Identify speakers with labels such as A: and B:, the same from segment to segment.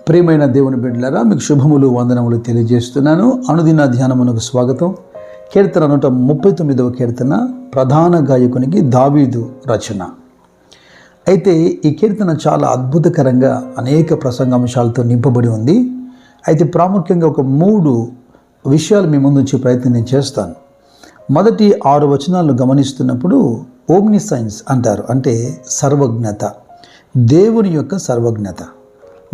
A: ప్రియమైన దేవుని బిడ్డలారా, మీకు శుభములు వందనములు తెలియజేస్తున్నాను. అనుదిన ధ్యానమునకు స్వాగతం. కీర్తన 139వ కీర్తన ప్రధాన గాయకునికి దావీదు రచన. అయితే ఈ కీర్తన చాలా అద్భుతకరంగా అనేక ప్రసంగాంశాలతో నింపబడి ఉంది. అయితే ప్రాముఖ్యంగా ఒక 3 విషయాలు మీ ముందు ఉంచే ప్రయత్నం నేను చేస్తాను. మొదటి 6 వచనాలను గమనిస్తున్నప్పుడు ఓమ్నిసైన్స్ అంటారు, అంటే సర్వజ్ఞత, దేవుని యొక్క సర్వజ్ఞత.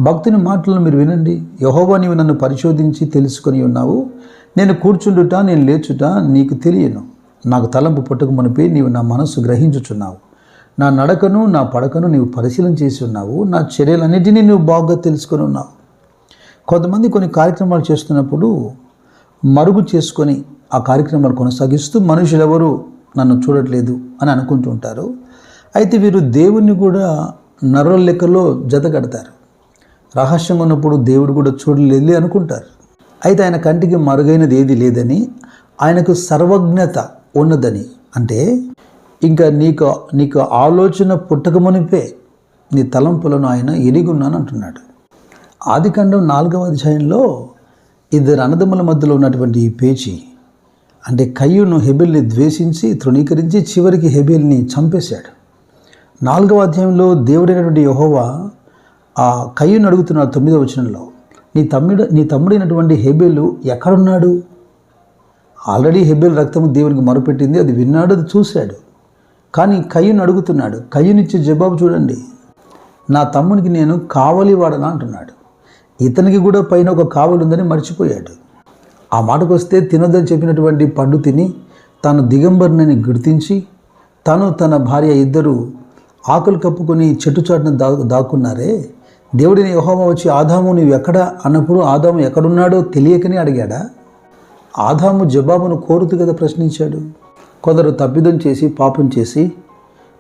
A: భక్తుని మాటలను మీరు వినండి. యెహోవా, నీవు నన్ను పరిశోధించి తెలుసుకొని ఉన్నావు. నేను కూర్చుండుట, నేను లేచుట నీకు తెలియను. నాకు తలంపు పుట్టక మునిపే నీవు నా మనస్సు గ్రహించుచున్నావు. నా నడకను నా పడకను నీవు పరిశీలన చేసి ఉన్నావు. నా చర్యలన్నిటినీ నువ్వు బాగా తెలుసుకొని ఉన్నావు. కొంతమంది కొన్ని కార్యక్రమాలు చేస్తున్నప్పుడు మరుగు చేసుకొని ఆ కార్యక్రమాలు కొనసాగిస్తూ మనుషులెవరూ నన్ను చూడట్లేదు అని అనుకుంటూ ఉంటారు. అయితే వీరు దేవుణ్ణి కూడా నరుల లెక్కలో జత కడతారు. రహస్యంగా ఉన్నప్పుడు దేవుడు కూడా చూడలేదు అనుకుంటారు. అయితే ఆయన కంటికి మరుగైనది ఏది లేదని, ఆయనకు సర్వజ్ఞత ఉన్నదని, అంటే ఇంకా నీకు ఆలోచన పుట్టకమునిపే నీ తలంపులను ఆయన ఎరిగున్నాను అంటున్నాడు. ఆదికాండం 4వ అధ్యాయంలో 2 అన్నదమ్ముల మధ్యలో ఉన్నటువంటి ఈ పేచీ, అంటే కయ్యూను హెబెల్ని ద్వేషించి తృణీకరించి చివరికి హెబెల్ని చంపేశాడు. 4వ అధ్యాయంలో దేవుడైనటువంటి యెహోవా ఆ కయ్యూను అడుగుతున్నాడు 9వ వచనంలో, నీ తమ్ముడైనటువంటి హెబెలు ఎక్కడున్నాడు? ఆల్రెడీ హెబెల్ రక్తము దేవునికి మొరపెట్టింది, అది విన్నాడు, అది చూశాడు. కానీ కయ్యూను అడుగుతున్నాడు. కయ్యూనిచ్చే జవాబు చూడండి, నా తమ్మునికి నేను కావలి వాడనా అంటున్నాడు. ఇతనికి కూడా పైన ఒక కావలి ఉందని మర్చిపోయాడు. ఆ మాటకు వస్తే తినొద్దని చెప్పినటువంటి పండు తిని తాను దిగంబరిని గుర్తించి తను తన భార్య ఇద్దరు ఆకులు కప్పుకొని చెట్టు చాటున దాక్కున్నారే. దేవుడిని యెహోవా వచ్చి, ఆదాము నీవు ఎక్కడ అన్నప్పుడు ఆదాము ఎక్కడున్నాడో తెలియకనే అడిగాడా? ఆదాము జవాబును కోరుతూ కదా ప్రశ్నించాడు. కొందరు తప్పిదం చేసి పాపం చేసి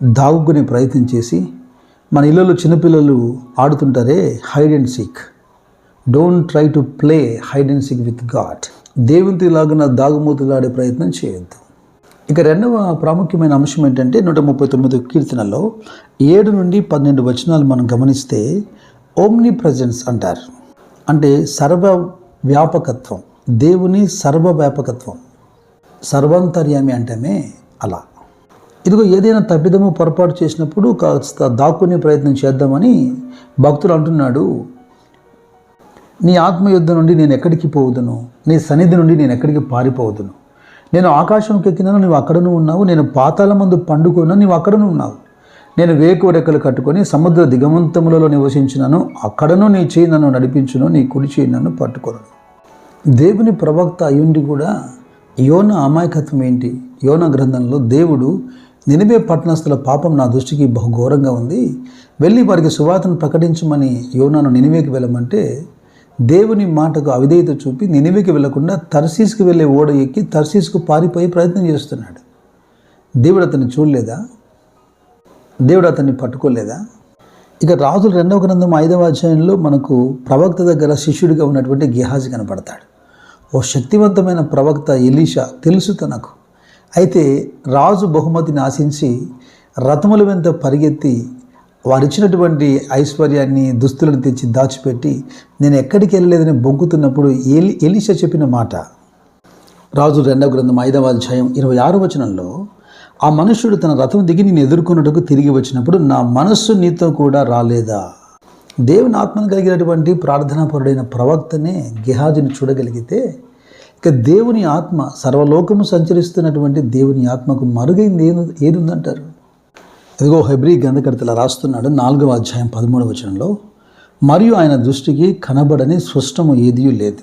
A: దాగుకునే ప్రయత్నం చేసి, మన ఇళ్ళలో చిన్నపిల్లలు ఆడుతుంటారే hide and seek. Don't try to play hide and seek with God. దేవునితో లాగా దాగుమూతులు ఆడే ప్రయత్నం చేయొద్దు. ఇక 2వ ప్రాముఖ్యమైన అంశం ఏంటంటే 139 కీర్తనలో 7 నుండి 12 వచనాలు మనం గమనిస్తే ఓమ్ని ప్రెజెన్స్ అంటారు, అంటే సర్వ వ్యాపకత్వం, దేవుని సర్వ వ్యాపకత్వం, సర్వాంతర్యామి అంటేనే అలా. ఇదిగో ఏదైనా తప్పిదము పొరపాటు చేసినప్పుడు కాస్త దాక్కునే ప్రయత్నం చేద్దామని భక్తులు అంటున్నాడు. నీ ఆత్మయుద్ధం నుండి నేను ఎక్కడికి పోవుదును, నీ సన్నిధి నుండి నేను ఎక్కడికి పారిపోవుదును. నేను ఆకాశంకి ఎక్కినాను, నీవు అక్కడను ఉన్నావు. నేను పాతాళమందు పండుకున్నా, నీవు అక్కడను ఉన్నావు. నేను వేకువ రెక్కలు కట్టుకొని సముద్ర దిగమంతములలో నివసించినాను, అక్కడను నీ చేయి నన్ను నడిపించును, నీ కుడి చేయి నన్ను పట్టుకొను. దేవుని ప్రవక్త అయ్యుండి కూడా యోనా అమాయకత్వం ఏంటి? యోనా గ్రంథంలో దేవుడు, నినివే పట్టణస్థుల పాపం నా దృష్టికి బహుఘోరంగా ఉంది, వెళ్ళి వారికి సువార్తను ప్రకటించమని యోనాను నినివేకి వెళ్ళమంటే దేవుని మాటకు అవిధేయత చూపి నినివేకి వెళ్లకుండా తర్సీస్కి వెళ్ళే ఓడ ఎక్కి తర్సీస్కు పారిపోయే ప్రయత్నం చేస్తున్నాడు. దేవుడు అతన్ని చూడలేదా? దేవుడు అతన్ని పట్టుకోలేదా? ఇక రాజుల 2వ గ్రంథం 5వ అధ్యాయంలో మనకు ప్రవక్త దగ్గర శిష్యుడిగా ఉన్నటువంటి గెహాజీ కనపడతాడు. ఓ శక్తివంతమైన ప్రవక్త ఎలీషా తెలుసు తనకు. అయితే రాజు బహుమతిని ఆశించి రథముల వెంట పరిగెత్తి వారిచ్చినటువంటి ఐశ్వర్యాన్ని దుస్తులను తెచ్చి దాచిపెట్టి నేను ఎక్కడికి వెళ్ళలేదని బొంకుతున్నప్పుడు ఎలీషా చెప్పిన మాట, రాజు 2వ గ్రంథం 5వ అధ్యాయం 26వ వచనంలో, ఆ మనుష్యుడు తన రథం దిగి నేను ఎదుర్కొన్నట్టుకు తిరిగి వచ్చినప్పుడు నా మనస్సు నీతో కూడా రాలేదా? దేవుని ఆత్మను కలిగినటువంటి ప్రార్థనాపరుడైన ప్రవక్తనే గెహాజీని చూడగలిగితే ఇక దేవుని ఆత్మ, సర్వలోకము సంచరిస్తున్నటువంటి దేవుని ఆత్మకు మరుగైంది ఏది ఉందంటారు? ఇదిగో హెబ్రీ గ్రంథకర్తలా రాస్తున్నాడు 4వ అధ్యాయం 13వ వచనంలో, మరియు ఆయన దృష్టికి కనబడని స్పష్టము ఏదియూ లేదు.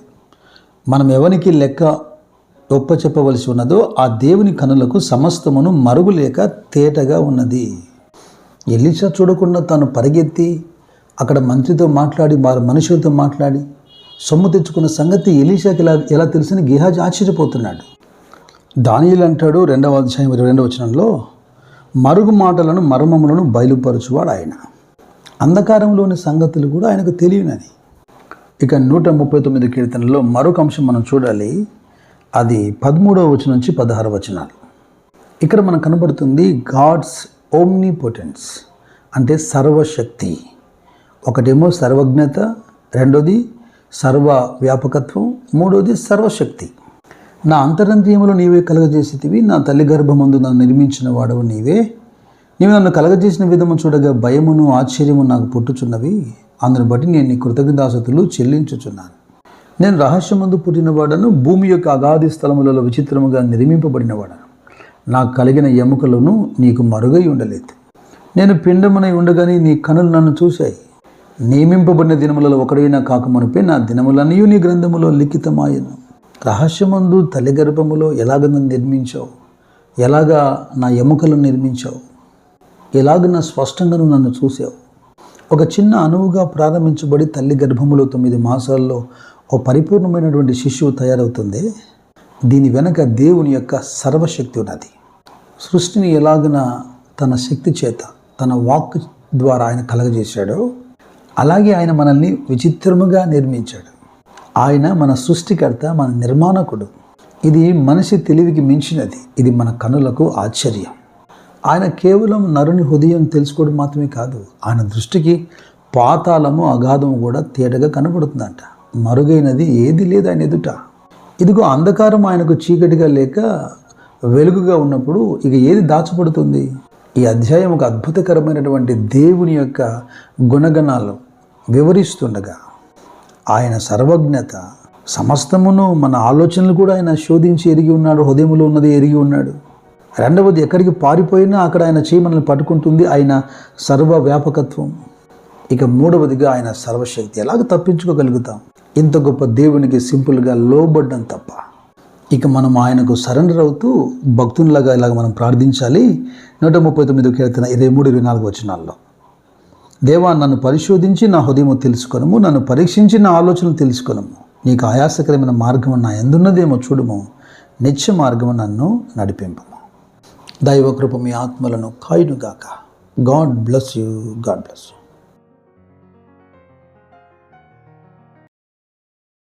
A: మనం ఎవరికి లెక్క ఒప్ప చెప్పవలసి ఉన్నదో ఆ దేవుని కనులకు సమస్తమును మరుగులేక తేటగా ఉన్నది. ఎలీషా చూడకుండా తాను పరిగెత్తి అక్కడ మంత్రితో మాట్లాడి మనుషులతో మాట్లాడి సొమ్ము తెచ్చుకున్న సంగతి ఎలీషాకి ఎలా తెలుసని గెహాజీ ఆశ్చర్యపోతున్నాడు. దానియేలు అంటాడు 2వ అధ్యాయం 22వ వచనంలో, మరుగు మాటలను మర్మములను బయలుపరచువాడు ఆయన, అంధకారంలోని సంగతులు కూడా ఆయనకు తెలియనని. ఇక 139 కీర్తనలో మరొక అంశం మనం చూడాలి. అది 13వ వచనం నుంచి 16వ వచనాలు. ఇక్కడ మనకు కనబడుతుంది గాడ్స్ ఓమ్నిపోటెన్స్, అంటే సర్వశక్తి. ఒకటేమో సర్వజ్ఞత, రెండోది సర్వ వ్యాపకత్వం, మూడోది సర్వశక్తి. నా అంతరంద్రియములు నీవే కలగజేసేటివి, నా తల్లి గర్భమందు నన్ను నిర్మించిన వాడవు నీవే. నీవు నన్ను కలగజేసిన విధము చూడగా భయమును ఆశ్చర్యము నాకు పుట్టుచున్నవి. అందును బట్టి నేను నీ కృతజ్ఞతాస్తుతులు చెల్లించుచున్నాను. నేను రహస్యమందు పుట్టినవాడను, భూమి యొక్క అగాధి స్థలములలో విచిత్రముగా నిర్మింపబడినవాడను. నాకు కలిగిన ఎముకలను నీకు మరుగై ఉండలేదు. నేను పిండమునై ఉండగానే నీ కనులు నన్ను చూశాయి. నియమింపబడిన దినములలో ఒకడైనా కాకమునిపై నా దినములన్నీ నీ గ్రంథములో లిఖితమాయను. రహస్యమందు తల్లి గర్భములో ఎలాగ నన్ను నిర్మించావు, ఎలాగా నా ఎముకలను నిర్మించావు, ఎలాగ నా స్పష్టంగా నన్ను చూసావు. ఒక చిన్న అణువుగా ప్రారంభించబడి తల్లి గర్భములో 9 మాసాల్లో ఓ పరిపూర్ణమైనటువంటి శిశువు తయారవుతుంది. దీని వెనక దేవుని యొక్క సర్వశక్తి ఉన్నది. సృష్టిని ఎలాగన తన శక్తి చేత, తన వాక్ ద్వారా ఆయన కలగజేశాడో, అలాగే ఆయన మనల్ని విచిత్రముగా నిర్మించాడు. ఆయన మన సృష్టికర్త, మన నిర్మాణకుడు. ఇది మనిషి తెలివికి మించినది. ఇది మన కనులకు ఆశ్చర్యం. ఆయన కేవలం నరుని హృదయం తెలుసుకోవడం మాత్రమే కాదు, ఆయన దృష్టికి పాతాళము అగాధము కూడా తేటగా కనబడుతుందంట. మరుగైనది ఏది లేదు ఆయన ఎదుట. ఇదిగో అంధకారం ఆయనకు చీకటిగా లేక వెలుగుగా ఉన్నప్పుడు ఇక ఏది దాచబడుతుంది? ఈ అధ్యాయం ఒక అద్భుతకరమైనటువంటి దేవుని యొక్క గుణగణాలు వివరిస్తుండగా, ఆయన సర్వజ్ఞత, సమస్తమును, మన ఆలోచనలు కూడా ఆయన శోధించి ఎరిగి ఉన్నాడు. హృదయంలో ఉన్నది ఎరిగి ఉన్నాడు. రెండవది, ఎక్కడికి పారిపోయినా అక్కడ ఆయన చేయి మనల్ని పట్టుకుంటుంది, ఆయన సర్వ వ్యాపకత్వం. ఇక మూడవదిగా ఆయన సర్వశక్తి. ఎలాగ తప్పించుకోగలుగుతాం? ఇంత గొప్ప దేవునికి సింపుల్గా లోబడ్డం తప్ప. ఇక మనం ఆయనకు సరెండర్ అవుతూ భక్తునిలాగా ఇలాగ మనం ప్రార్థించాలి. 139 కీర్తన 23-24 వచనాల్లో, దేవా నన్ను పరిశోధించి నా హృదయము తెలుసుకొనము, నన్ను పరీక్షించి నా ఆలోచనలు తెలుసుకొనము. నీకు ఆయాసకరమైన మార్గము నా ఎందున్నదేమో చూడము, నిత్య మార్గము నన్ను నడిపింపము. దైవకృప మీ ఆత్మలను కాయునుగాక. God bless you. God bless you.